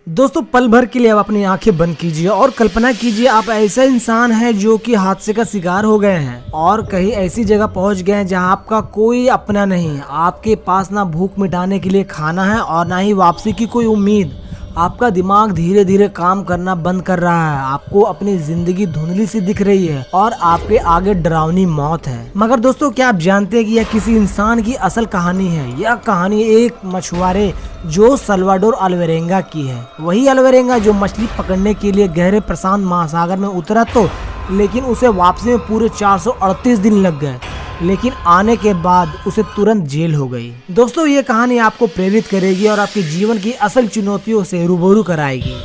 दोस्तों पल भर के लिए आप अपनी आंखें बंद कीजिए और कल्पना कीजिए आप ऐसा इंसान है जो कि हादसे का शिकार हो गए हैं और कहीं ऐसी जगह पहुंच गए हैं जहां आपका कोई अपना नहीं, आपके पास ना भूख मिटाने के लिए खाना है और ना ही वापसी की कोई उम्मीद। आपका दिमाग धीरे धीरे काम करना बंद कर रहा है, आपको अपनी जिंदगी धुंधली सी दिख रही है और आपके आगे डरावनी मौत है। मगर दोस्तों क्या आप जानते हैं कि यह किसी इंसान की असल कहानी है? यह कहानी एक मछुआरे जो सल्वाडोर अल्वारेंगा की है। वही अल्वारेंगा जो मछली पकड़ने के लिए गहरे प्रशांत महासागर में उतरा तो लेकिन उसे वापसी में पूरे 438 दिन लग गए, लेकिन आने के बाद उसे तुरंत जेल हो गई। दोस्तों ये कहानी आपको प्रेरित करेगी और आपके जीवन की असल चुनौतियों से रूबरू कराएगी।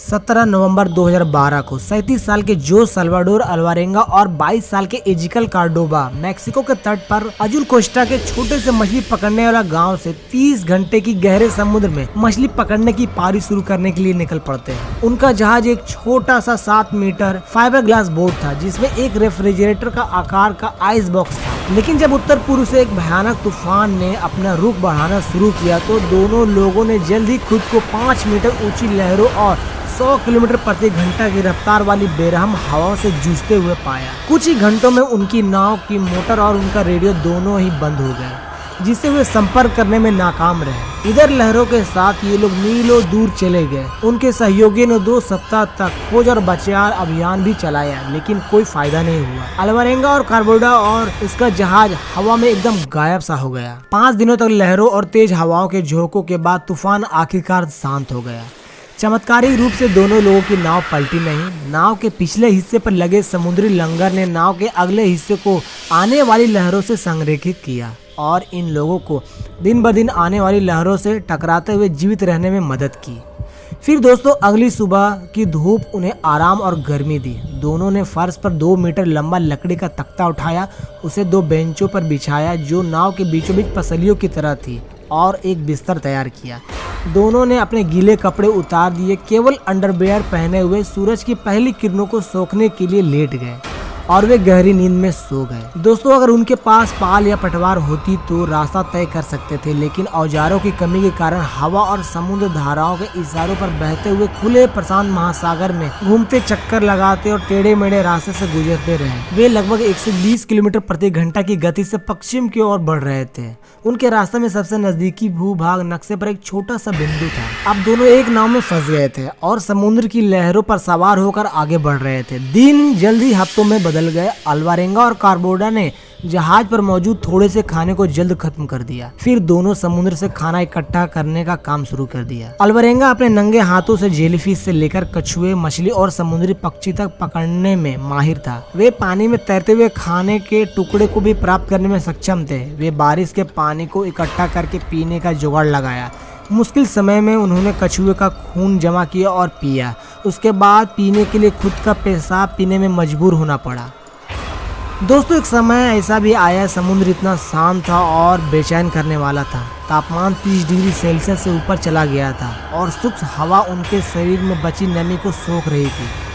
17 नवंबर 2012 को 37 साल के जो सल्वाडोर अल्वारेंगा और 22 साल के एजिकल कार्डोबा मैक्सिको के तट पर अजुल कोस्टा के छोटे से मछली पकड़ने वाला गांव से 30 घंटे की गहरे समुद्र में मछली पकड़ने की पारी शुरू करने के लिए निकल पड़ते हैं। उनका जहाज एक छोटा सा 7 मीटर फाइबर ग्लास बोट था जिसमें एक रेफ्रिजरेटर का आकार का आइस बॉक्स था। लेकिन जब उत्तर पूर्व से एक भयानक तूफान ने अपना रुख बढ़ाना शुरू किया तो दोनों लोगों ने जल्द ही खुद को 5 मीटर ऊंची लहरों और 100 किलोमीटर प्रति घंटा की रफ्तार वाली बेरहम हवाओं से जूझते हुए पाया। कुछ ही घंटों में उनकी नाव की मोटर और उनका रेडियो दोनों ही बंद हो गए, जिससे वे संपर्क करने में नाकाम रहे। इधर लहरों के साथ ये लोग मीलों दूर चले गए। उनके सहयोगियों ने 2 सप्ताह तक खोज और बचाव अभियान भी चलाया, लेकिन कोई फायदा नहीं हुआ। अल्वारेंगा और कार्बोडा और उसका जहाज हवा में एकदम गायब सा हो गया। 5 दिनों तक लहरों और तेज हवाओं के झोंकों के बाद तूफान आखिरकार शांत हो गया। चमत्कारी रूप से दोनों लोगों की नाव पलटी नहीं। नाव के पिछले हिस्से पर लगे समुद्री लंगर ने नाव के अगले हिस्से को आने वाली लहरों से संरेखित किया और इन लोगों को दिन ब दिन आने वाली लहरों से टकराते हुए जीवित रहने में मदद की। फिर दोस्तों अगली सुबह की धूप उन्हें आराम और गर्मी दी। दोनों ने फर्श पर 2 मीटर लंबा लकड़ी का तख्ता उठाया, उसे 2 बेंचों पर बिछाया जो नाव के बीचों बीच पसलियों की तरह थी और एक बिस्तर तैयार किया। दोनों ने अपने गीले कपड़े उतार दिए, केवल अंडरवियर पहने हुए सूरज की पहली किरणों को सोखने के लिए लेट गए और वे गहरी नींद में सो गए। दोस्तों अगर उनके पास पाल या पटवार होती तो रास्ता तय कर सकते थे, लेकिन औजारों की कमी के कारण हवा और समुद्र धाराओं के इशारों पर बहते हुए खुले प्रशांत महासागर में घूमते चक्कर लगाते और टेढ़े मेढ़े रास्ते से गुजरते रहे। वे लगभग 120 किलोमीटर प्रति घंटा की गति से पश्चिम की ओर बढ़ रहे थे। उनके रास्ते में सबसे नजदीकी भूभाग नक्शे पर एक छोटा सा बिंदु था। अब दोनों एक नाव में फंस गए थे और समुद्र की लहरों पर सवार होकर आगे बढ़ रहे थे। दिन जल्दी हफ्तों में बदल गए। अल्वारेंगा और कार्बोडा ने जहाज पर मौजूद थोड़े से खाने को जल्द खत्म कर दिया। फिर दोनों समुद्र से खाना इकट्ठा करने का काम शुरू कर दिया। अल्वारेंगा अपने नंगे हाथों से जेलीफिश से लेकर कछुए, मछली और समुद्री पक्षी तक पकड़ने में माहिर था। वे पानी में तैरते हुए खाने के टुकड़े को भी प्राप्त करने में सक्षम थे। वे बारिश के पानी को इकट्ठा करके पीने का जुगाड़ लगाया। मुश्किल समय में उन्होंने कछुए का खून जमा किया और पिया। उसके बाद पीने के लिए खुद का पेशाब पीने में मजबूर होना पड़ा। दोस्तों एक समय ऐसा भी आया, समुद्र इतना शांत था और बेचैन करने वाला था। तापमान 30 डिग्री सेल्सियस से ऊपर चला गया था और शुष्क हवा उनके शरीर में बची नमी को सोख रही थी।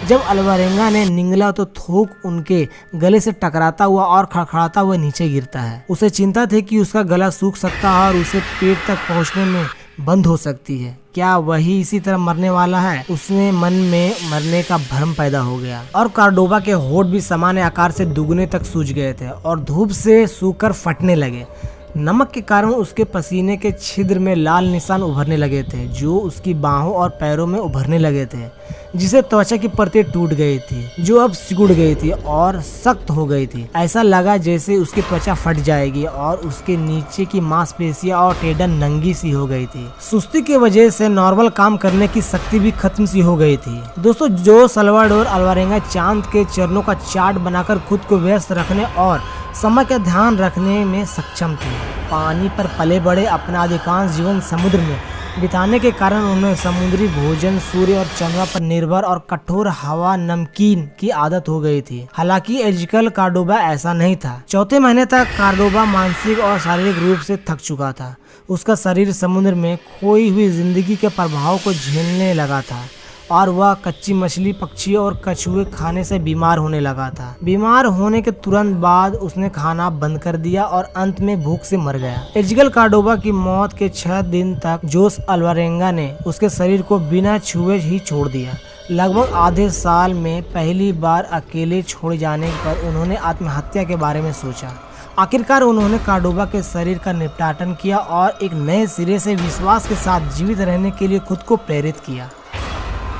जब अल्वारेंगा ने निगला तो थूक उनके गले से टकराता हुआ और खड़खड़ाता हुआ नीचे गिरता है। उसे चिंता थी कि उसका गला सूख सकता है और उसे पेट तक पहुंचने में बंद हो सकती है। क्या वही इसी तरह मरने वाला है? उसने मन में मरने का भ्रम पैदा हो गया। और कार्डोबा के होठ भी सामान्य आकार से दुगने तक सूज गए थे और धूप से सूखकर फटने लगे। नमक के कारण उसके पसीने के छिद्र में लाल निशान उभरने लगे थे जो उसकी बाहों और पैरों में उभरने लगे थे, जिसे त्वचा की परतें टूट गई थी जो अब सिकुड़ गई थी और सख्त हो गई थी। ऐसा लगा जैसे उसकी त्वचा फट जाएगी और उसके नीचे की मांसपेशियां और टेडन नंगी सी हो गई थी। सुस्ती की वजह से नॉर्मल काम करने की शक्ति भी खत्म सी हो गई थी। दोस्तों जो सल्वाडोर अल्वारेंगा चांद के चरणों का चार्ट बनाकर खुद को व्यस्त रखने और समय का ध्यान रखने में सक्षम थे। पानी पर पले बड़े अपना अधिकांश जीवन समुद्र में बिताने के कारण उन्हें समुद्री भोजन, सूर्य और चंद्रमा पर निर्भर और कठोर हवा नमकीन की आदत हो गई थी। हालांकि एजिकल कार्डोबा ऐसा नहीं था। 4 महीने तक कार्डोबा मानसिक और शारीरिक रूप से थक चुका था। उसका शरीर समुद्र में खोई हुई जिंदगी के प्रभाव को झेलने लगा था और वह कच्ची मछली, पक्षी और कछुए खाने से बीमार होने लगा था। बीमार होने के तुरंत बाद उसने खाना बंद कर दिया और अंत में भूख से मर गया। एजिकल कार्डोबा की मौत के 6 दिन तक जोस अल्वारेंगा ने उसके शरीर को बिना छुए ही छोड़ दिया। लगभग आधे साल में पहली बार अकेले छोड़ जाने पर उन्होंने आत्महत्या के बारे में सोचा। आखिरकार उन्होंने कार्डोबा के शरीर का निपटान किया और एक नए सिरे से विश्वास के साथ जीवित रहने के लिए खुद को प्रेरित किया।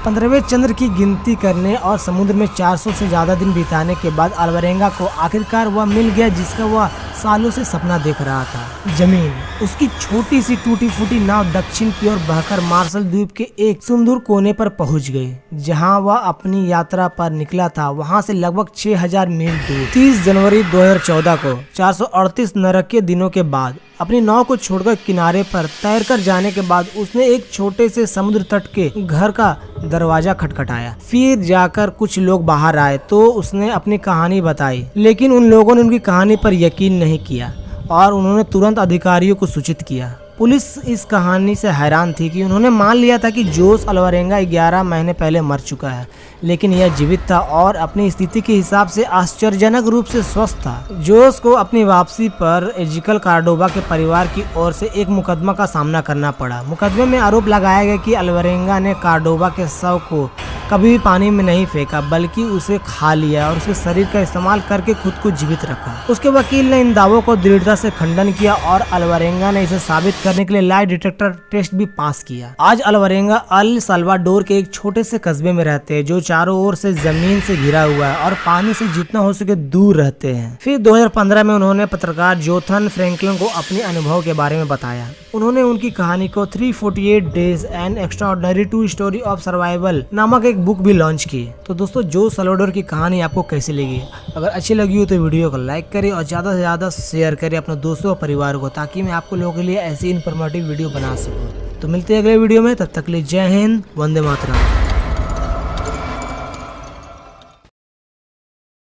15वें चंद्र की गिनती करने और समुद्र में 400 से ज्यादा दिन बिताने के बाद अल्वारेंगा को आखिरकार वह मिल गया जिसका वह सालों से सपना देख रहा था, जमीन। उसकी छोटी सी टूटी फूटी नाव दक्षिण की ओर बहकर मार्शल द्वीप के एक सुंदर कोने पर पहुंच गई। जहां वह अपनी यात्रा पर निकला था वहां से लगभग 6000 मील दूर। 30 जनवरी 2014 को 438 नरकीय दिनों के बाद अपनी नाव को छोड़कर किनारे पर तैरकर जाने के बाद उसने एक छोटे से समुद्र तट के घर का दरवाजा खटखटाया। फिर जाकर कुछ लोग बाहर आए तो उसने अपनी कहानी बताई, लेकिन उन लोगों ने उनकी कहानी पर यकीन नहीं किया और उन्होंने तुरंत अधिकारियों को सूचित किया। पुलिस इस कहानी से हैरान थी कि उन्होंने मान लिया था कि जोस अल्वारेंगा 11 महीने पहले मर चुका है, लेकिन यह जीवित था और अपनी स्थिति के हिसाब से आश्चर्यजनक रूप से स्वस्थ था। जोस को अपनी वापसी पर एजिकल कार्डोबा के परिवार की ओर से एक मुकदमा का सामना करना पड़ा। मुकदमे में आरोप लगाया गया कि अल्वारेंगा ने कार्डोबा के शव को कभी भी पानी में नहीं फेंका, बल्कि उसे खा लिया और उसके शरीर का इस्तेमाल करके खुद को जीवित रखा। उसके वकील ने इन दावों को दृढ़ता से खंडन किया और अल्वारेंगा ने इसे साबित करने के लिए लाई डिटेक्टर टेस्ट भी पास किया। आज अल्वारेंगा अल साल्वाडोर के एक छोटे से कस्बे में रहते हैं जो चारों ओर से जमीन से घिरा हुआ है और पानी से जितना हो सके दूर रहते हैं। फिर 2015 में उन्होंने पत्रकार जोथन फ्रैंकलिन को अपने अनुभव के बारे में बताया। उन्होंने उनकी कहानी को 348 days and extraordinary true story of survival नामक एक बुक भी लॉन्च की। तो दोस्तों, जोस साल्वाडोर की कहानी आपको कैसी लगी? अगर अच्छी लगी हो तो वीडियो को लाइक करें और ज़्यादा से ज़्यादा शेयर करें अपने दोस्तों और परिवार को, ताकि मैं आपको लोगों के लिए ऐसी इन्फॉर्मेटिव वीडियो बना सकूं। तो मिलते हैं अगले वीडियो में, तब तक के लिए जय हिंद, वंदे मातरम।